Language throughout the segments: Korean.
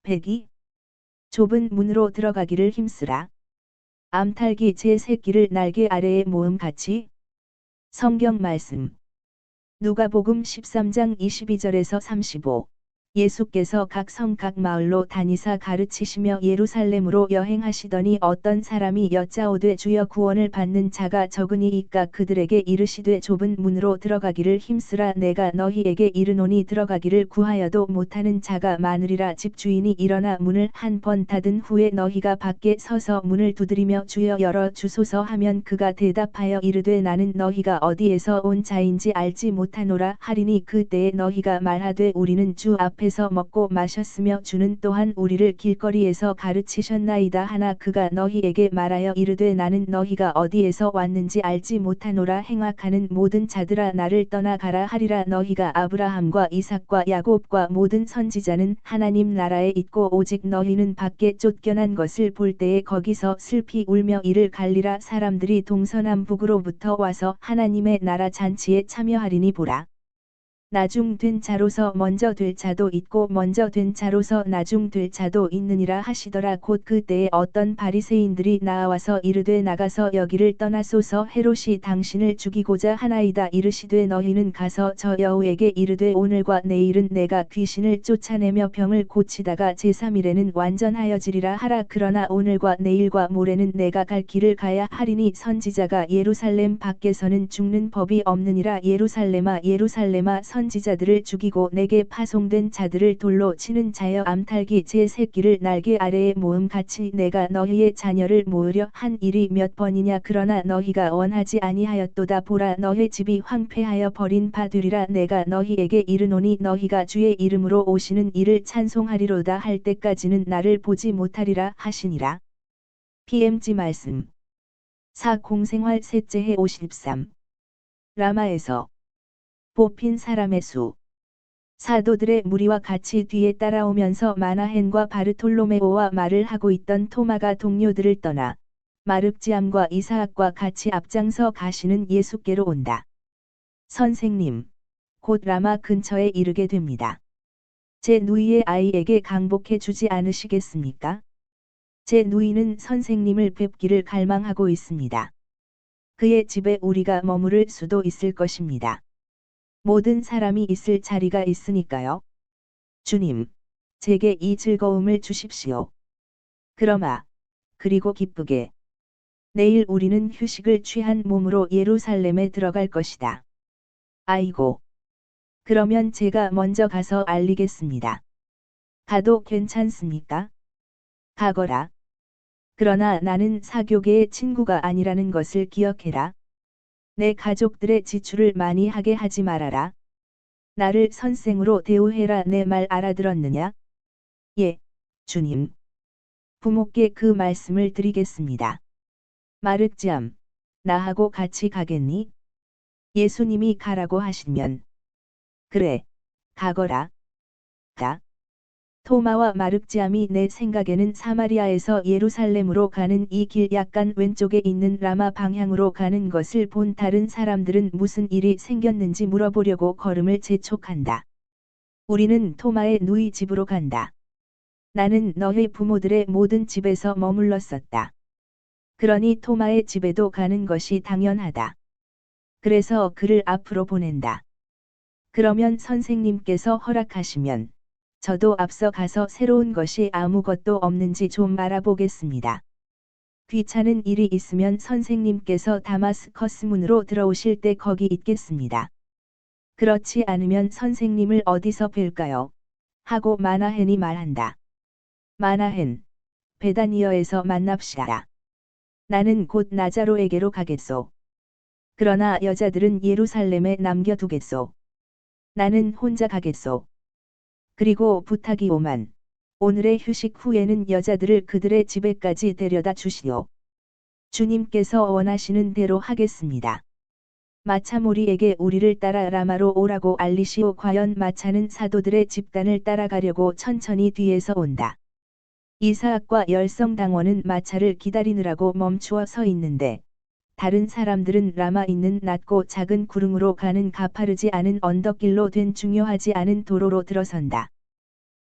102. 좁은 문으로 들어가기를 힘쓰라. 암탉이 제 새끼를 날개 아래에 모음같이. 성경 말씀. 누가복음 13장 22절에서 35. 예수께서 각 성 각 마을로 다니사 가르치시며 예루살렘으로 여행하시더니 어떤 사람이 여짜오되 주여 구원을 받는 자가 적으니이까 그들에게 이르시되 좁은 문으로 들어가기를 힘쓰라. 내가 너희에게 이르노니 들어가기를 구하여도 못하는 자가 많으리라. 집주인이 일어나 문을 한 번 닫은 후에 너희가 밖에 서서 문을 두드리며 주여 열어 주소서 하면 그가 대답하여 이르되 나는 너희가 어디에서 온 자인지 알지 못하노라 하리니 그때에 너희가 말하되 우리는 주 앞에서 먹고 마셨으며 주는 또한 우리를 길거리에서 가르치셨나이다 하나 그가 너희에게 말하여 이르되 나는 너희가 어디에서 왔는지 알지 못하노라. 행악하는 모든 자들아 나를 떠나가라 하리라. 너희가 아브라함과 이삭과 야곱과 모든 선지자는 하나님 나라에 있고 오직 너희는 밖에 쫓겨난 것을 볼 때에 거기서 슬피 울며 이를 갈리라. 사람들이 동서남북으로부터 와서 하나님의 나라 잔치에 참여하리니 보라. 나중 된 자로서 먼저 될 자도 있고 먼저 된 자로서 나중 될 자도 있느니라 하시더라. 곧 그때에 어떤 바리새인들이 나와서 이르되 나가서 여기를 떠나소서 헤롯이 당신을 죽이고자 하나이다. 이르시되 너희는 가서 저 여우에게 이르되 오늘과 내일은 내가 귀신을 쫓아내며 병을 고치다가 제3일에는 완전하여지리라 하라. 그러나 오늘과 내일과 모레는 내가 갈 길을 가야 하리니 선지자가 예루살렘 밖에서는 죽는 법이 없느니라. 예루살렘아 예루살렘아 선지자들을 죽이고 내게 파송된 자들을 돌로 치는 자여 암탉이 제 새끼를 날개 아래에 모음같이 내가 너희의 자녀를 모으려 한 일이 몇 번이냐. 그러나 너희가 원하지 아니하였도다. 보라 너희 집이 황폐하여 버린 바 되리라. 내가 너희에게 이르노니 너희가 주의 이름으로 오시는 이를 찬송하리로다 할 때까지는 나를 보지 못하리라 하시니라. PMG 말씀. 4. 공생활 셋째 해 53. 라마에서 뽑힌 사람의 수. 사도들의 무리와 같이 뒤에 따라오면서 마나헨과 바르톨로메오와 말을 하고 있던 토마가 동료들을 떠나 마륵지암과 이사학과 같이 앞장서 가시는 예수께로 온다. 선생님, 곧 라마 근처에 이르게 됩니다. 제 누이의 아이에게 강복해 주지 않으시겠습니까? 제 누이는 선생님을 뵙기를 갈망하고 있습니다. 그의 집에 우리가 머무를 수도 있을 것입니다. 모든 사람이 있을 자리가 있으니까요. 주님, 제게 이 즐거움을 주십시오. 그러마, 그리고 기쁘게. 내일 우리는 휴식을 취한 몸으로 예루살렘에 들어갈 것이다. 아이고. 그러면 제가 먼저 가서 알리겠습니다. 가도 괜찮습니까? 가거라. 그러나 나는 사교계의 친구가 아니라는 것을 기억해라. 내 가족들의 지출을 많이 하게 하지 말아라. 나를 선생으로 대우해라. 내 말 알아들었느냐? 예, 주님. 부모께 그 말씀을 드리겠습니다. 마륵지암, 나하고 같이 가겠니? 예수님이 가라고 하시면. 그래, 가거라. 가. 토마와 마륵지암이 내 생각에는 사마리아에서 예루살렘으로 가는 이 길 약간 왼쪽에 있는 라마 방향으로 가는 것을 본 다른 사람들은 무슨 일이 생겼는지 물어보려고 걸음을 재촉한다. 우리는 토마의 누이 집으로 간다. 나는 너희 부모들의 모든 집에서 머물렀었다. 그러니 토마의 집에도 가는 것이 당연하다. 그래서 그를 앞으로 보낸다. 그러면 선생님께서 허락하시면 저도 앞서 가서 새로운 것이 아무것도 없는지 좀 알아보겠습니다. 귀찮은 일이 있으면 선생님께서 다마스커스 문으로 들어오실 때 거기 있겠습니다. 그렇지 않으면 선생님을 어디서 뵐까요? 하고 마나헨이 말한다. 마나헨, 베다니어에서 만납시다. 나는 곧 나자로에게로 가겠소. 그러나 여자들은 예루살렘에 남겨두겠소. 나는 혼자 가겠소. 그리고 부탁이 오만. 오늘의 휴식 후에는 여자들을 그들의 집에까지 데려다 주시오. 주님께서 원하시는 대로 하겠습니다. 마차몰이에게 우리를 따라 라마로 오라고 알리시오. 과연 마차는 사도들의 집단을 따라가려고 천천히 뒤에서 온다. 이사학과 열성당원은 마차를 기다리느라고 멈추어 서 있는데 다른 사람들은 라마 있는 낮고 작은 구릉으로 가는 가파르지 않은 언덕길로 된 중요하지 않은 도로로 들어선다.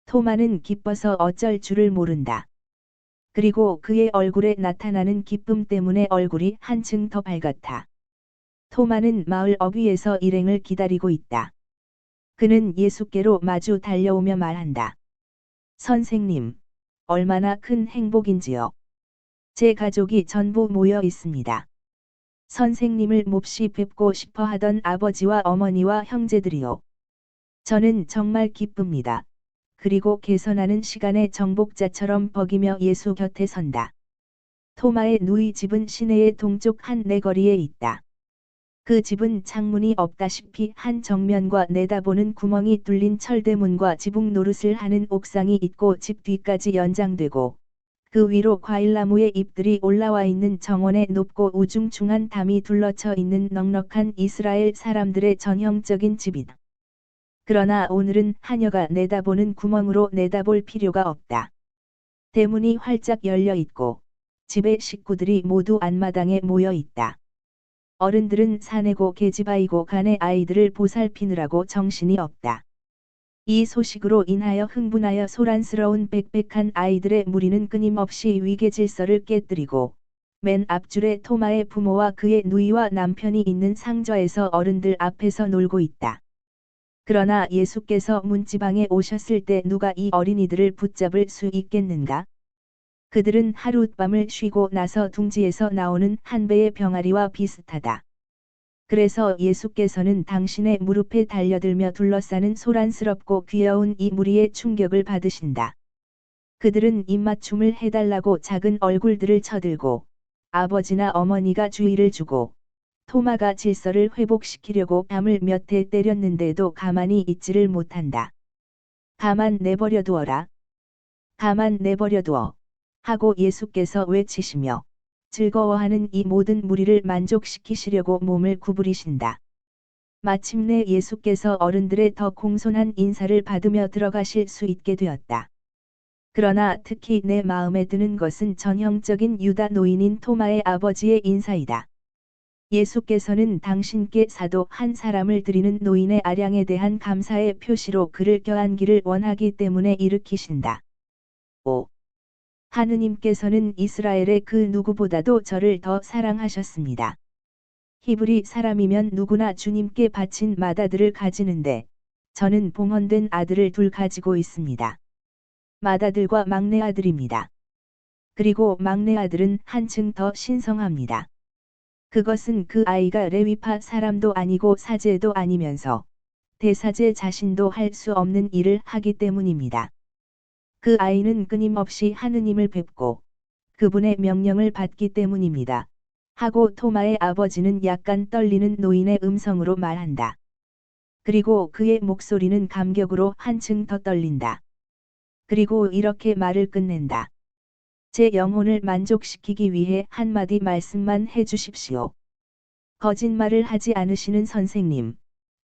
토마는 기뻐서 어쩔 줄을 모른다. 그리고 그의 얼굴에 나타나는 기쁨 때문에 얼굴이 한층 더 밝았다. 토마는 마을 어귀에서 일행을 기다리고 있다. 그는 예수께로 마주 달려오며 말한다. 선생님, 얼마나 큰 행복인지요. 제 가족이 전부 모여 있습니다. 선생님을 몹시 뵙고 싶어 하던 아버지와 어머니와 형제들이요. 저는 정말 기쁩니다. 그리고 개선하는 시간에 정복자처럼 버기며 예수 곁에 선다. 토마의 누이 집은 시내의 동쪽 한 내거리에 있다. 그 집은 창문이 없다시피 한 정면과 내다보는 구멍이 뚫린 철대문과 지붕 노릇을 하는 옥상이 있고 집 뒤까지 연장되고 그 위로 과일나무의 잎들이 올라와 있는 정원에 높고 우중충한 담이 둘러쳐 있는 넉넉한 이스라엘 사람들의 전형적인 집이다. 그러나 오늘은 하녀가 내다보는 구멍으로 내다볼 필요가 없다. 대문이 활짝 열려 있고 집의 식구들이 모두 안마당에 모여 있다. 어른들은 사내고 계집아이고 간의 아이들을 보살피느라고 정신이 없다. 이 소식으로 인하여 흥분하여 소란스러운 빽빽한 아이들의 무리는 끊임없이 위계질서를 깨뜨리고 맨 앞줄에 토마의 부모와 그의 누이와 남편이 있는 상좌에서 어른들 앞에서 놀고 있다. 그러나 예수께서 문지방에 오셨을 때 누가 이 어린이들을 붙잡을 수 있겠는가? 그들은 하룻밤을 쉬고 나서 둥지에서 나오는 한 배의 병아리와 비슷하다. 그래서 예수께서는 당신의 무릎에 달려들며 둘러싸는 소란스럽고 귀여운 이 무리의 충격을 받으신다. 그들은 입맞춤을 해달라고 작은 얼굴들을 쳐들고 아버지나 어머니가 주의를 주고 토마가 질서를 회복시키려고 뺨을 몇 대 때렸는데도 가만히 있지를 못한다. 가만 내버려 두어라. 가만 내버려 두어. 하고 예수께서 외치시며 즐거워하는 이 모든 무리를 만족시키시려고 몸을 구부리신다. 마침내 예수께서 어른들의 더 공손한 인사를 받으며 들어가실 수 있게 되었다. 그러나 특히 내 마음에 드는 것은 전형적인 유다 노인인 토마의 아버지의 인사이다. 예수께서는 당신께 사도 한 사람을 드리는 노인의 아량에 대한 감사의 표시로 그를 껴안기를 원하기 때문에 일으키신다. 5. 하느님께서는 이스라엘의 그 누구보다도 저를 더 사랑하셨습니다. 히브리 사람이면 누구나 주님께 바친 맏아들을 가지는데 저는 봉헌된 아들을 둘 가지고 있습니다. 맏아들과 막내아들입니다. 그리고 막내아들은 한층 더 신성합니다. 그것은 그 아이가 레위파 사람도 아니고 사제도 아니면서 대사제 자신도 할 수 없는 일을 하기 때문입니다. 그 아이는 끊임없이 하느님을 뵙고 그분의 명령을 받기 때문입니다. 하고 토마의 아버지는 약간 떨리는 노인의 음성으로 말한다. 그리고 그의 목소리는 감격으로 한층 더 떨린다. 그리고 이렇게 말을 끝낸다. 제 영혼을 만족시키기 위해 한마디 말씀만 해주십시오. 거짓말을 하지 않으시는 선생님,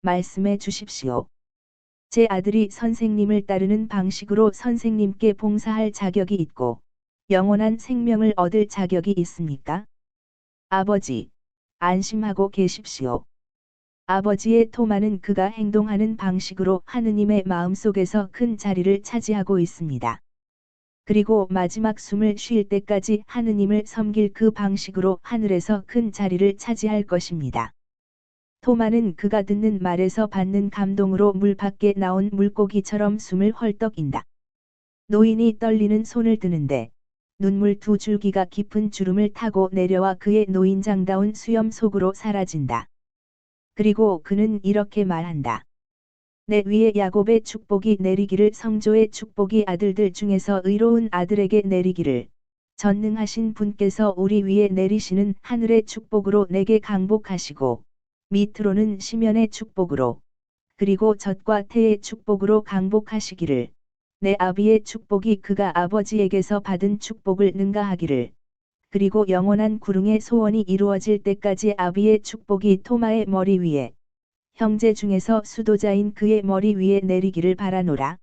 말씀해 주십시오. 제 아들이 선생님을 따르는 방식으로 선생님께 봉사할 자격이 있고 영원한 생명을 얻을 자격이 있습니까? 아버지, 안심하고 계십시오. 아버지의 토마는 그가 행동하는 방식으로 하느님의 마음속에서 큰 자리를 차지하고 있습니다. 그리고 마지막 숨을 쉴 때까지 하느님을 섬길 그 방식으로 하늘에서 큰 자리를 차지할 것입니다. 토마는 그가 듣는 말에서 받는 감동으로 물 밖에 나온 물고기처럼 숨을 헐떡인다. 노인이 떨리는 손을 드는데 눈물 두 줄기가 깊은 주름을 타고 내려와 그의 노인장다운 수염 속으로 사라진다. 그리고 그는 이렇게 말한다. 내 위에 야곱의 축복이 내리기를 성조의 축복이 아들들 중에서 의로운 아들에게 내리기를 전능하신 분께서 우리 위에 내리시는 하늘의 축복으로 내게 강복하시고 밑으로는 시면의 축복으로 그리고 젖과 태의 축복으로 강복하시기를 내 아비의 축복이 그가 아버지에게서 받은 축복을 능가하기를 그리고 영원한 구릉의 소원이 이루어질 때까지 아비의 축복이 토마의 머리 위에 형제 중에서 수도자인 그의 머리 위에 내리기를 바라노라.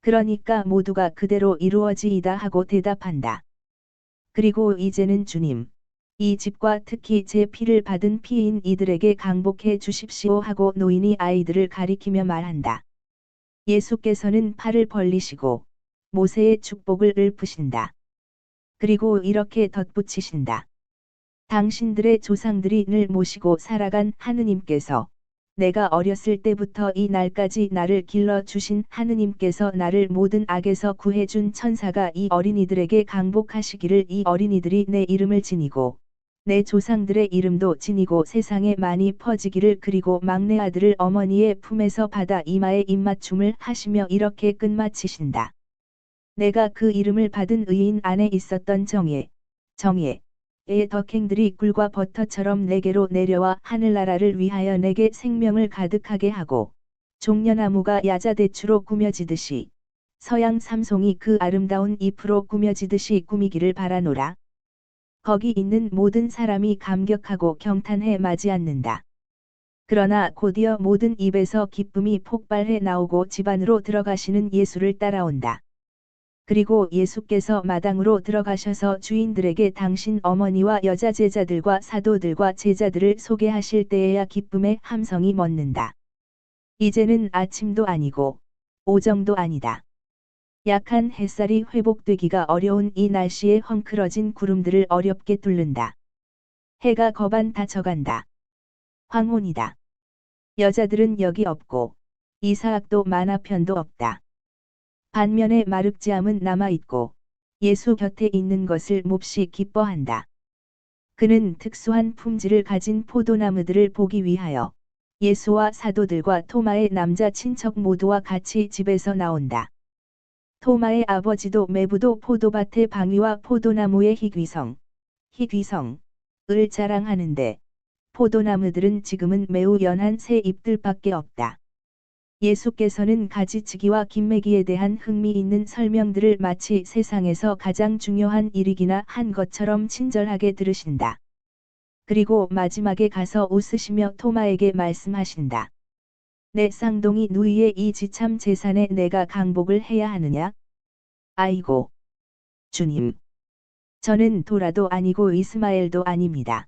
그러니까 모두가 그대로 이루어지이다 하고 대답한다. 그리고 이제는 주님, 이 집과 특히 제 피를 받은 피인 이들에게 강복해 주십시오 하고 노인이 아이들을 가리키며 말한다. 예수께서는 팔을 벌리시고 모세의 축복을 읊으신다. 그리고 이렇게 덧붙이신다. 당신들의 조상들이 늘 모시고 살아간 하느님께서, 내가 어렸을 때부터 이 날까지 나를 길러주신 하느님께서 나를 모든 악에서 구해준 천사가 이 어린이들에게 강복하시기를 이 어린이들이 내 이름을 지니고 내 조상들의 이름도 지니고 세상에 많이 퍼지기를 그리고 막내 아들을 어머니의 품에서 받아 이마에 입맞춤을 하시며 이렇게 끝마치신다. 내가 그 이름을 받은 의인 안에 있었던 정예의 덕행들이 꿀과 버터처럼 내게로 내려와 하늘나라를 위하여 내게 생명을 가득하게 하고 종려나무가 야자대추로 꾸며지듯이 서양 삼송이 그 아름다운 잎으로 꾸며지듯이 꾸미기를 바라노라. 거기 있는 모든 사람이 감격하고 경탄해 맞이 않는다. 그러나 곧이어 모든 입에서 기쁨이 폭발해 나오고 집 안으로 들어가시는 예수를 따라온다. 그리고 예수께서 마당으로 들어가셔서 주인들에게 당신 어머니와 여자 제자들과 사도들과 제자들을 소개하실 때에야 기쁨의 함성이 멎는다. 이제는 아침도 아니고 오정도 아니다. 약한 햇살이 회복되기가 어려운 이 날씨에 헝클어진 구름들을 어렵게 뚫는다. 해가 거반 다 져간다. 황혼이다. 여자들은 여기 없고 이사학도 만화편도 없다. 반면에 마륵지암은 남아있고 예수 곁에 있는 것을 몹시 기뻐한다. 그는 특수한 품질을 가진 포도나무들을 보기 위하여 예수와 사도들과 토마의 남자 친척 모두와 같이 집에서 나온다. 토마의 아버지도 매부도 포도밭의 방위와 포도나무의 희귀성을 자랑하는데 포도나무들은 지금은 매우 연한 새 잎들밖에 없다. 예수께서는 가지치기와 김매기에 대한 흥미있는 설명들을 마치 세상에서 가장 중요한 일이기나 한 것처럼 친절하게 들으신다. 그리고 마지막에 가서 웃으시며 토마에게 말씀하신다. 내 쌍둥이 누이의 이 지참 재산에 내가 강복을 해야 하느냐? 아이고, 주님. 저는 도라도 아니고 이스마엘도 아닙니다.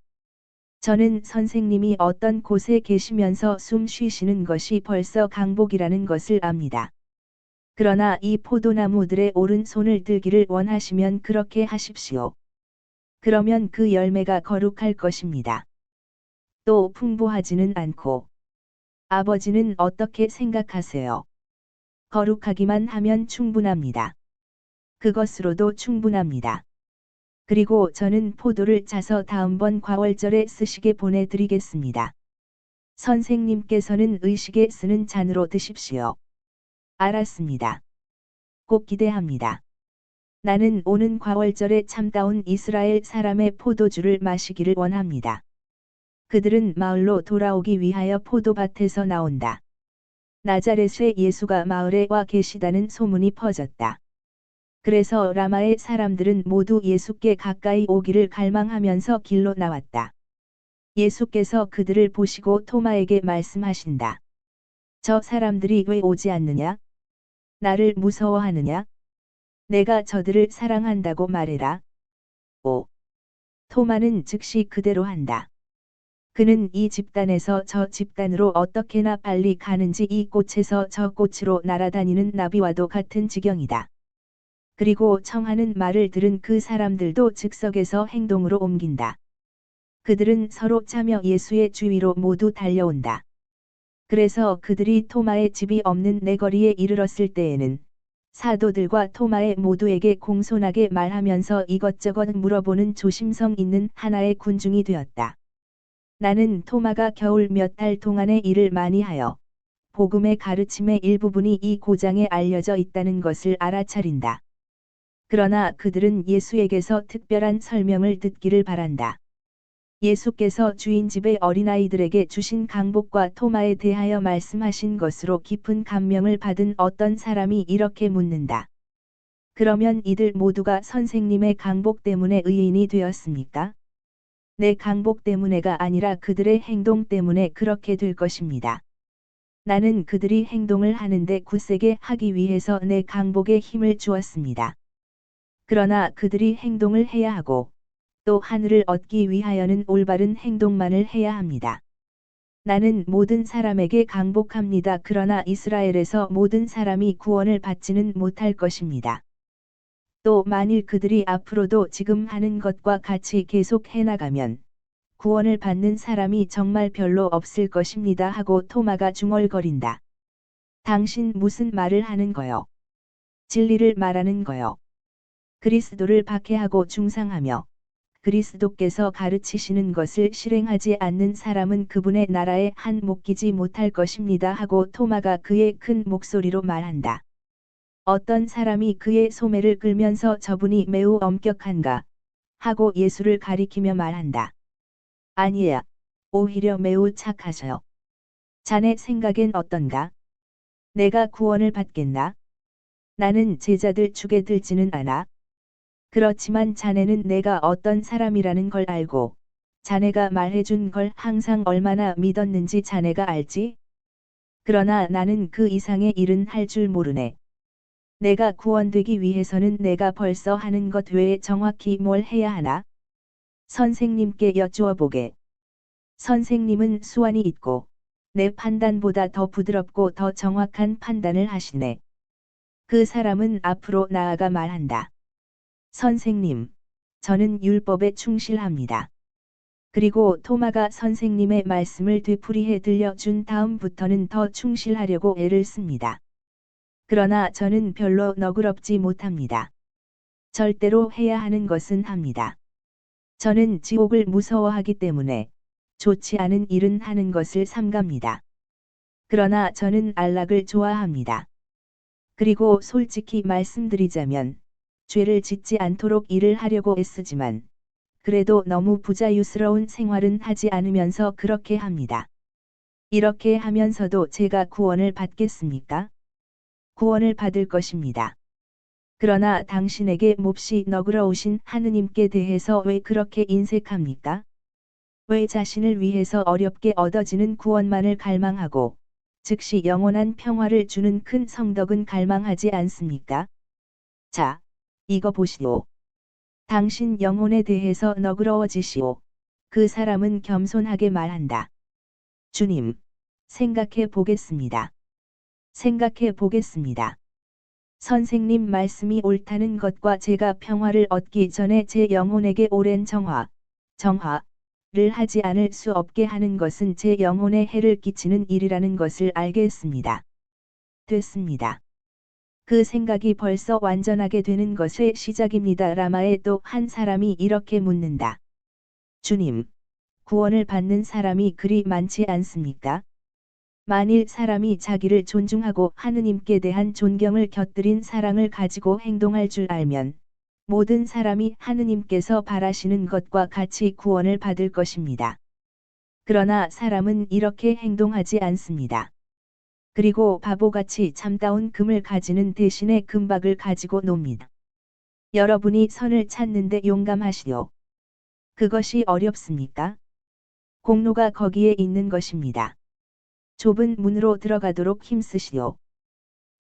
저는 선생님이 어떤 곳에 계시면서 숨 쉬시는 것이 벌써 강복이라는 것을 압니다. 그러나 이 포도나무들의 오른손을 들기를 원하시면 그렇게 하십시오. 그러면 그 열매가 거룩할 것입니다. 또 풍부하지는 않고. 아버지는 어떻게 생각하세요? 거룩하기만 하면 충분합니다. 그것으로도 충분합니다. 그리고 저는 포도를 짜서 다음번 과월절에 쓰시게 보내드리겠습니다. 선생님께서는 의식에 쓰는 잔으로 드십시오. 알았습니다. 꼭 기대합니다. 나는 오는 과월절에 참다운 이스라엘 사람의 포도주를 마시기를 원합니다. 그들은 마을로 돌아오기 위하여 포도밭에서 나온다. 나자렛의 예수가 마을에 와 계시다는 소문이 퍼졌다. 그래서 라마의 사람들은 모두 예수께 가까이 오기를 갈망하면서 길로 나왔다. 예수께서 그들을 보시고 토마에게 말씀하신다. 저 사람들이 왜 오지 않느냐? 나를 무서워하느냐? 내가 저들을 사랑한다고 말해라. 오. 토마는 즉시 그대로 한다. 그는 이 집단에서 저 집단으로 어떻게나 빨리 가는지 이 꽃에서 저 꽃으로 날아다니는 나비와도 같은 지경이다. 그리고 청하는 말을 들은 그 사람들도 즉석에서 행동으로 옮긴다. 그들은 서로 짜며 예수의 주위로 모두 달려온다. 그래서 그들이 토마의 집이 없는 내거리에 이르렀을 때에는 사도들과 토마의 모두에게 공손하게 말하면서 이것저것 물어보는 조심성 있는 하나의 군중이 되었다. 나는 토마가 겨울 몇 달 동안의 일을 많이 하여 복음의 가르침의 일부분이 이 고장에 알려져 있다는 것을 알아차린다. 그러나 그들은 예수에게서 특별한 설명을 듣기를 바란다. 예수께서 주인 집의 어린아이들에게 주신 강복과 토마에 대하여 말씀하신 것으로 깊은 감명을 받은 어떤 사람이 이렇게 묻는다. 그러면 이들 모두가 선생님의 강복 때문에 의인이 되었습니까? 내 강복 때문에가 아니라 그들의 행동 때문에 그렇게 될 것입니다. 나는 그들이 행동을 하는데 굳세게 하기 위해서 내 강복에 힘을 주었습니다. 그러나 그들이 행동을 해야 하고 또 하늘을 얻기 위하여는 올바른 행동만을 해야 합니다. 나는 모든 사람에게 강복합니다. 그러나 이스라엘에서 모든 사람이 구원을 받지는 못할 것입니다. 또 만일 그들이 앞으로도 지금 하는 것과 같이 계속 해나가면 구원을 받는 사람이 정말 별로 없을 것입니다 하고 토마가 중얼거린다. 당신 무슨 말을 하는 거요? 진리를 말하는 거요. 그리스도를 박해하고 중상하며 그리스도께서 가르치시는 것을 실행하지 않는 사람은 그분의 나라에 한 몫이지 못할 것입니다 하고 토마가 그의 큰 목소리로 말한다. 어떤 사람이 그의 소매를 끌면서 저분이 매우 엄격한가 하고 예수를 가리키며 말한다. 아니야. 오히려 매우 착하셔요. 자네 생각엔 어떤가? 내가 구원을 받겠나? 나는 제자들 축에 들지는 않아. 그렇지만 자네는 내가 어떤 사람이라는 걸 알고 자네가 말해준 걸 항상 얼마나 믿었는지 자네가 알지? 그러나 나는 그 이상의 일은 할 줄 모르네. 내가 구원되기 위해서는 내가 벌써 하는 것 외에 정확히 뭘 해야 하나? 선생님께 여쭈어 보게. 선생님은 수완이 있고 내 판단보다 더 부드럽고 더 정확한 판단을 하시네. 그 사람은 앞으로 나아가 말한다. 선생님, 저는 율법에 충실합니다. 그리고 토마가 선생님의 말씀을 되풀이해 들려준 다음부터는 더 충실하려고 애를 씁니다. 그러나 저는 별로 너그럽지 못합니다. 절대로 해야 하는 것은 합니다. 저는 지옥을 무서워하기 때문에 좋지 않은 일은 하는 것을 삼갑니다. 그러나 저는 안락을 좋아합니다. 그리고 솔직히 말씀드리자면 죄를 짓지 않도록 일을 하려고 애쓰지만 그래도 너무 부자유스러운 생활은 하지 않으면서 그렇게 합니다. 이렇게 하면서도 제가 구원을 받겠습니까? 구원을 받을 것입니다. 그러나 당신에게 몹시 너그러우신 하느님께 대해서 왜 그렇게 인색합니까? 왜 자신을 위해서 어렵게 얻어지는 구원만을 갈망하고 즉시 영원한 평화를 주는 큰 성덕은 갈망하지 않습니까? 자, 이거 보시오. 당신 영혼에 대해서 너그러워지시오. 그 사람은 겸손하게 말한다. 주님, 생각해 보겠습니다. 생각해 보겠습니다. 선생님 말씀이 옳다는 것과 제가 평화를 얻기 전에 제 영혼에게 오랜 정화를 하지 않을 수 없게 하는 것은 제 영혼에 해를 끼치는 일이라는 것을 알겠습니다. 됐습니다. 그 생각이 벌써 완전하게 되는 것의 시작입니다. 라마에 또 한 사람이 이렇게 묻는다. 주님, 구원을 받는 사람이 그리 많지 않습니까? 만일 사람이 자기를 존중하고 하느님께 대한 존경을 곁들인 사랑을 가지고 행동할 줄 알면 모든 사람이 하느님께서 바라시는 것과 같이 구원을 받을 것입니다. 그러나 사람은 이렇게 행동하지 않습니다. 그리고 바보같이 참다운 금을 가지는 대신에 금박을 가지고 놉니다. 여러분이 선을 찾는데 용감하시오. 그것이 어렵습니까? 공로가 거기에 있는 것입니다. 좁은 문으로 들어가도록 힘쓰시오.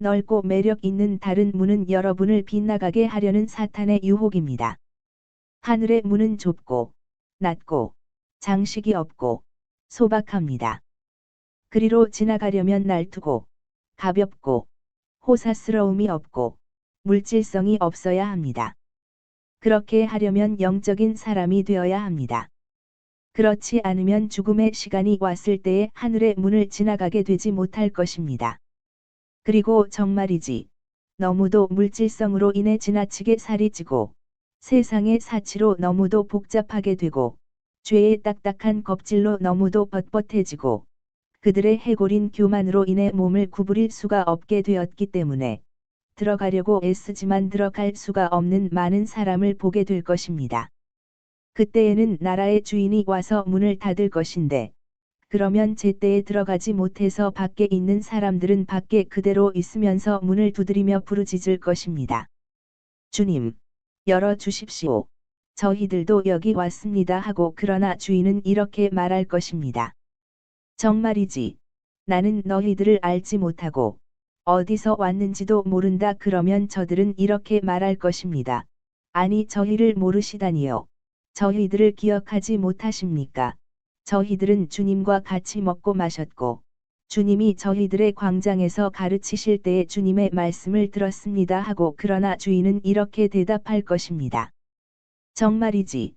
넓고 매력 있는 다른 문은 여러분을 빗나가게 하려는 사탄의 유혹입니다. 하늘의 문은 좁고 낮고 장식이 없고 소박합니다. 그리로 지나가려면 날투고 가볍고 호사스러움이 없고 물질성이 없어야 합니다. 그렇게 하려면 영적인 사람이 되어야 합니다. 그렇지 않으면 죽음의 시간이 왔을 때에 하늘의 문을 지나가게 되지 못할 것입니다. 그리고 정말이지, 너무도 물질성으로 인해 지나치게 살이 찌고 세상의 사치로 너무도 복잡하게 되고 죄의 딱딱한 겁질로 너무도 뻣뻣해지고 그들의 해골인 교만으로 인해 몸을 구부릴 수가 없게 되었기 때문에 들어가려고 애쓰지만 들어갈 수가 없는 많은 사람을 보게 될 것입니다. 그때에는 나라의 주인이 와서 문을 닫을 것인데 그러면 제때에 들어가지 못해서 밖에 있는 사람들은 밖에 그대로 있으면서 문을 두드리며 부르짖을 것입니다. 주님, 열어 주십시오. 저희들도 여기 왔습니다 하고 그러나 주인은 이렇게 말할 것입니다. 정말이지. 나는 너희들을 알지 못하고 어디서 왔는지도 모른다. 그러면 저들은 이렇게 말할 것입니다. 아니 저희를 모르시다니요. 저희들을 기억하지 못하십니까? 저희들은 주님과 같이 먹고 마셨고 주님이 저희들의 광장에서 가르치실 때에 주님의 말씀을 들었습니다 하고 그러나 주인은 이렇게 대답할 것입니다. 정말이지.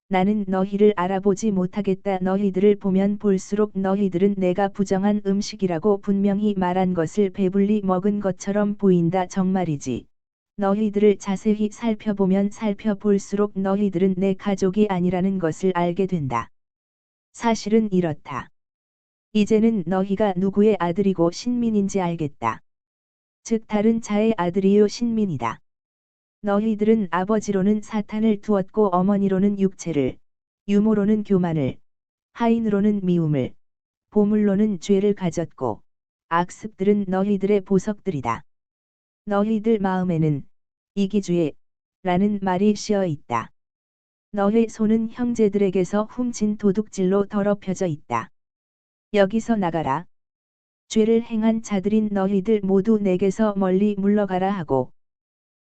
나는 너희를 알아보지 못하겠다. 너희들을 보면 볼수록 너희들은 내가 부정한 음식이라고 분명히 말한 것을 배불리 먹은 것처럼 보인다. 정말이지. 너희들을 자세히 살펴보면 살펴볼수록 너희들은 내 가족이 아니라는 것을 알게 된다. 사실은 이렇다. 이제는 너희가 누구의 아들이고 신민인지 알겠다. 즉 다른 자의 아들이요 신민이다. 너희들은 아버지로는 사탄을 두었고 어머니로는 육체를, 유모로는 교만을, 하인으로는 미움을, 보물로는 죄를 가졌고 악습들은 너희들의 보석들이다. 너희들 마음에는 이기주의 라는 말이 씌어 있다. 너희 손은 형제들에게서 훔친 도둑질로 더럽혀져 있다. 여기서 나가라. 죄를 행한 자들인 너희들 모두 내게서 멀리 물러가라 하고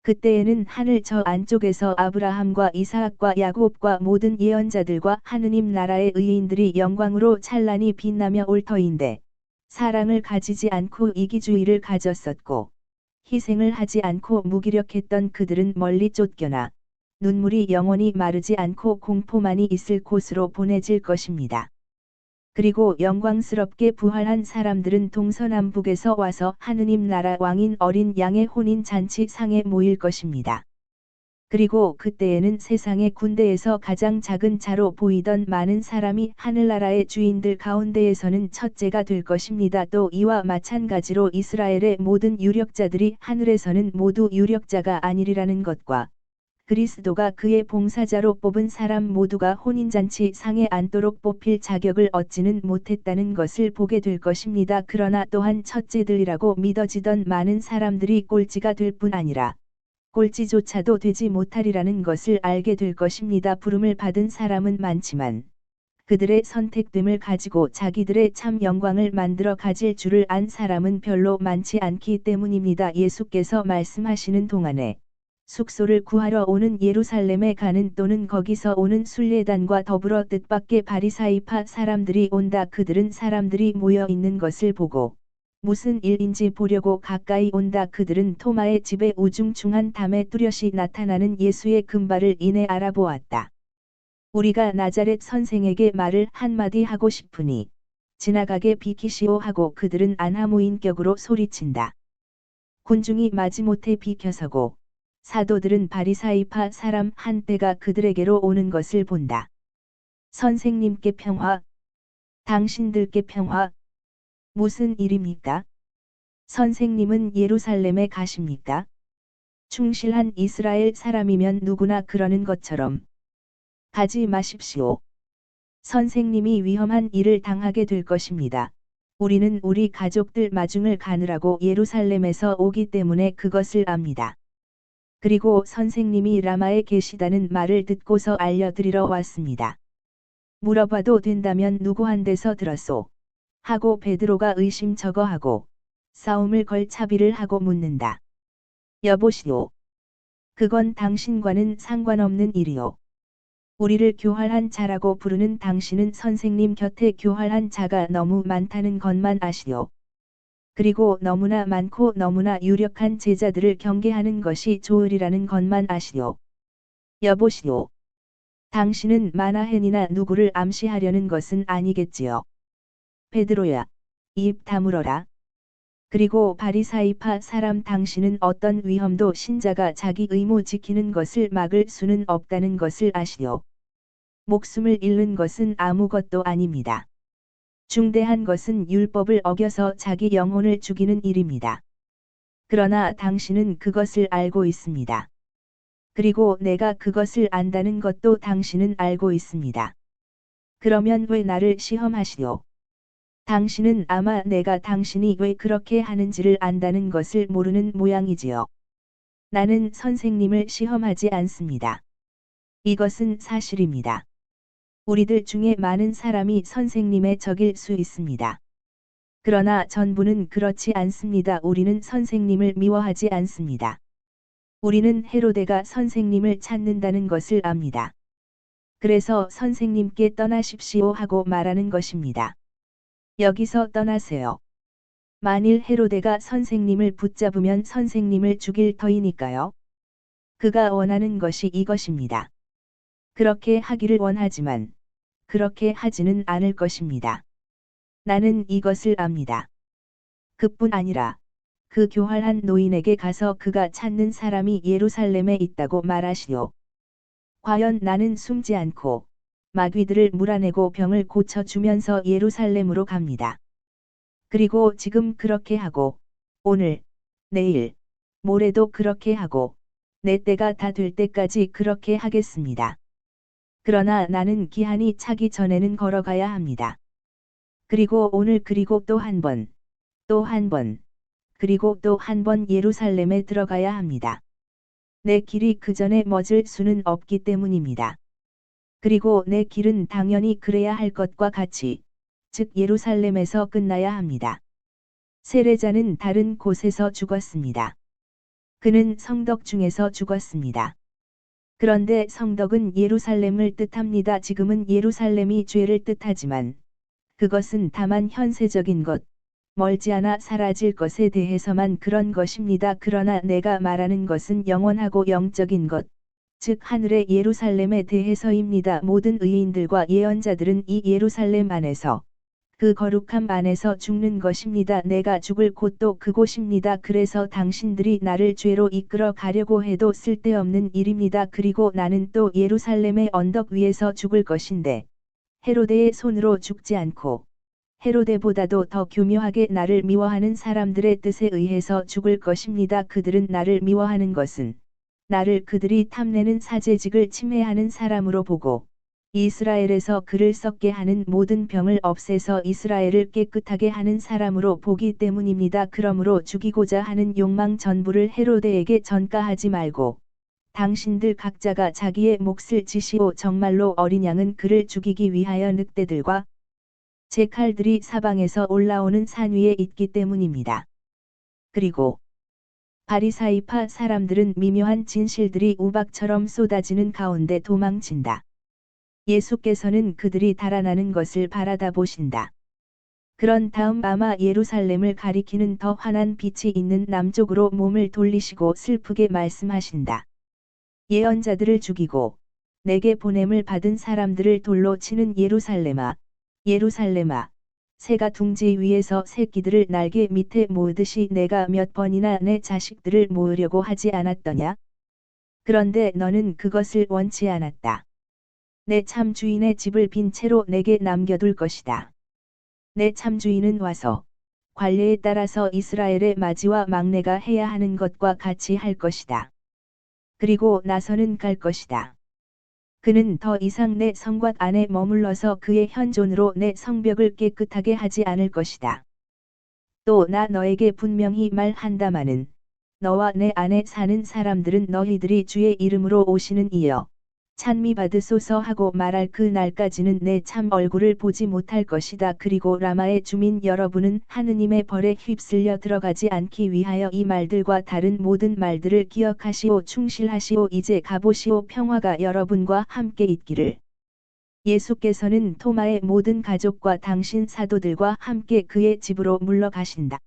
그때에는 하늘 저 안쪽에서 아브라함과 이삭과 야곱과 모든 예언자들과 하느님 나라의 의인들이 영광으로 찬란히 빛나며 올 터인데 사랑을 가지지 않고 이기주의를 가졌었고 희생을 하지 않고 무기력했던 그들은 멀리 쫓겨나 눈물이 영원히 마르지 않고 공포만이 있을 곳으로 보내질 것입니다. 그리고 영광스럽게 부활한 사람들은 동서남북에서 와서 하느님 나라 왕인 어린 양의 혼인 잔치 상에 모일 것입니다. 그리고 그때에는 세상의 군대에서 가장 작은 자로 보이던 많은 사람이 하늘나라의 주인들 가운데에서는 첫째가 될 것입니다. 또 이와 마찬가지로 이스라엘의 모든 유력자들이 하늘에서는 모두 유력자가 아니리라는 것과 그리스도가 그의 봉사자로 뽑은 사람 모두가 혼인잔치 상에 앉도록 뽑힐 자격을 얻지는 못했다는 것을 보게 될 것입니다. 그러나 또한 첫째들이라고 믿어지던 많은 사람들이 꼴찌가 될 뿐 아니라 꼴찌조차도 되지 못하리라는 것을 알게 될 것입니다. 부름을 받은 사람은 많지만 그들의 선택됨을 가지고 자기들의 참 영광을 만들어 가질 줄을 안 사람은 별로 많지 않기 때문입니다. 예수께서 말씀하시는 동안에 숙소를 구하러 오는 예루살렘에 가는 또는 거기서 오는 순례단과 더불어 뜻밖의 바리사이파 사람들이 온다. 그들은 사람들이 모여 있는 것을 보고 무슨 일인지 보려고 가까이 온다. 그들은 토마의 집에 우중충한 담에 뚜렷이 나타나는 예수의 금발을 이내 알아보았다. 우리가 나자렛 선생에게 말을 한마디 하고 싶으니 지나가게 비키시오 하고 그들은 안하무인격으로 소리친다. 군중이 마지못해 비켜서고 사도들은 바리사이파 사람 한때가 그들에게로 오는 것을 본다. 선생님께 평화. 당신들께 평화. 무슨 일입니까? 선생님은 예루살렘에 가십니까? 충실한 이스라엘 사람이면 누구나 그러는 것처럼 가지 마십시오. 선생님이 위험한 일을 당하게 될 것입니다. 우리는 우리 가족들 마중을 가느라고 예루살렘에서 오기 때문에 그것을 압니다. 그리고 선생님이 라마에 계시다는 말을 듣고서 알려드리러 왔습니다. 물어봐도 된다면 누구 한 데서 들었소? 하고 베드로가 의심저거하고 싸움을 걸 차비를 하고 묻는다. 여보시오. 그건 당신과는 상관없는 일이오. 우리를 교활한 자라고 부르는 당신은 선생님 곁에 교활한 자가 너무 많다는 것만 아시오. 그리고 너무나 많고 너무나 유력한 제자들을 경계하는 것이 좋으리라는 것만 아시오. 여보시오. 당신은 마나헨이나 누구를 암시하려는 것은 아니겠지요. 베드로야, 입 다물어라. 그리고 바리사이파 사람 당신은 어떤 위험도 신자가 자기 의무 지키는 것을 막을 수는 없다는 것을 아시오. 목숨을 잃는 것은 아무것도 아닙니다. 중대한 것은 율법을 어겨서 자기 영혼을 죽이는 일입니다. 그러나 당신은 그것을 알고 있습니다. 그리고 내가 그것을 안다는 것도 당신은 알고 있습니다. 그러면 왜 나를 시험하시오? 당신은 아마 내가 당신이 왜 그렇게 하는지를 안다는 것을 모르는 모양이지요. 나는 선생님을 시험하지 않습니다. 이것은 사실입니다. 우리들 중에 많은 사람이 선생님의 적일 수 있습니다. 그러나 전부는 그렇지 않습니다. 우리는 선생님을 미워하지 않습니다. 우리는 헤로데가 선생님을 찾는다는 것을 압니다. 그래서 선생님께 떠나십시오 하고 말하는 것입니다. 여기서 떠나세요. 만일 헤로데가 선생님을 붙잡으면 선생님을 죽일 터이니까요. 그가 원하는 것이 이것입니다. 그렇게 하기를 원하지만 그렇게 하지는 않을 것입니다. 나는 이것을 압니다. 그뿐 아니라 그 교활한 노인에게 가서 그가 찾는 사람이 예루살렘에 있다고 말하시오. 과연 나는 숨지 않고 마귀들을 몰아내고 병을 고쳐주면서 예루살렘으로 갑니다. 그리고 지금 그렇게 하고 오늘, 내일, 모레도 그렇게 하고 내 때가 다 될 때까지 그렇게 하겠습니다. 그러나 나는 기한이 차기 전에는 걸어가야 합니다. 그리고 오늘 그리고 또 한 번, 또 한 번, 그리고 또 한 번 예루살렘에 들어가야 합니다. 내 길이 그 전에 멎을 수는 없기 때문입니다. 그리고 내 길은 당연히 그래야 할 것과 같이, 즉 예루살렘에서 끝나야 합니다. 세례자는 다른 곳에서 죽었습니다. 그는 성덕 중에서 죽었습니다. 그런데 성덕은 예루살렘을 뜻합니다. 지금은 예루살렘이 죄를 뜻하지만 그것은 다만 현세적인 것, 멀지 않아 사라질 것에 대해서만 그런 것입니다. 그러나 내가 말하는 것은 영원하고 영적인 것, 즉 하늘의 예루살렘에 대해서입니다. 모든 의인들과 예언자들은 이 예루살렘 안에서 그 거룩함 안에서 죽는 것입니다. 내가 죽을 곳도 그곳입니다. 그래서 당신들이 나를 죄로 이끌어 가려고 해도 쓸데없는 일입니다. 그리고 나는 또 예루살렘의 언덕 위에서 죽을 것인데 헤로데의 손으로 죽지 않고 헤로데보다도 더 교묘하게 나를 미워하는 사람들의 뜻에 의해서 죽을 것입니다. 그들은 나를 미워하는 것은 나를 그들이 탐내는 사제직을 침해하는 사람으로 보고 이스라엘에서 그를 썩게 하는 모든 병을 없애서 이스라엘을 깨끗하게 하는 사람으로 보기 때문입니다. 그러므로 죽이고자 하는 욕망 전부를 헤로데에게 전가하지 말고 당신들 각자가 자기의 몫을 지시오. 정말로 어린 양은 그를 죽이기 위하여 늑대들과 제 칼들이 사방에서 올라오는 산 위에 있기 때문입니다. 그리고 바리사이파 사람들은 미묘한 진실들이 우박처럼 쏟아지는 가운데 도망친다. 예수께서는 그들이 달아나는 것을 바라다 보신다. 그런 다음 아마 예루살렘을 가리키는 더 환한 빛이 있는 남쪽으로 몸을 돌리시고 슬프게 말씀하신다. 예언자들을 죽이고 내게 보냄을 받은 사람들을 돌로 치는 예루살렘아, 예루살렘아, 새가 둥지 위에서 새끼들을 날개 밑에 모으듯이 내가 몇 번이나 내 자식들을 모으려고 하지 않았더냐? 그런데 너는 그것을 원치 않았다. 내 참 주인의 집을 빈 채로 내게 남겨둘 것이다. 내 참 주인은 와서 관례에 따라서 이스라엘의 마지와 막내가 해야 하는 것과 같이 할 것이다. 그리고 나서는 갈 것이다. 그는 더 이상 내 성곽 안에 머물러서 그의 현존으로 내 성벽을 깨끗하게 하지 않을 것이다. 또 나 너에게 분명히 말한다마는 너와 내 안에 사는 사람들은 너희들이 주의 이름으로 오시는 이여 찬미 받으소서 하고 말할 그 날까지는 내 참 얼굴을 보지 못할 것이다. 그리고 라마의 주민 여러분은 하느님의 벌에 휩쓸려 들어가지 않기 위하여 이 말들과 다른 모든 말들을 기억하시오. 충실하시오. 이제 가보시오. 평화가 여러분과 함께 있기를. 예수께서는 토마의 모든 가족과 당신 사도들과 함께 그의 집으로 물러가신다.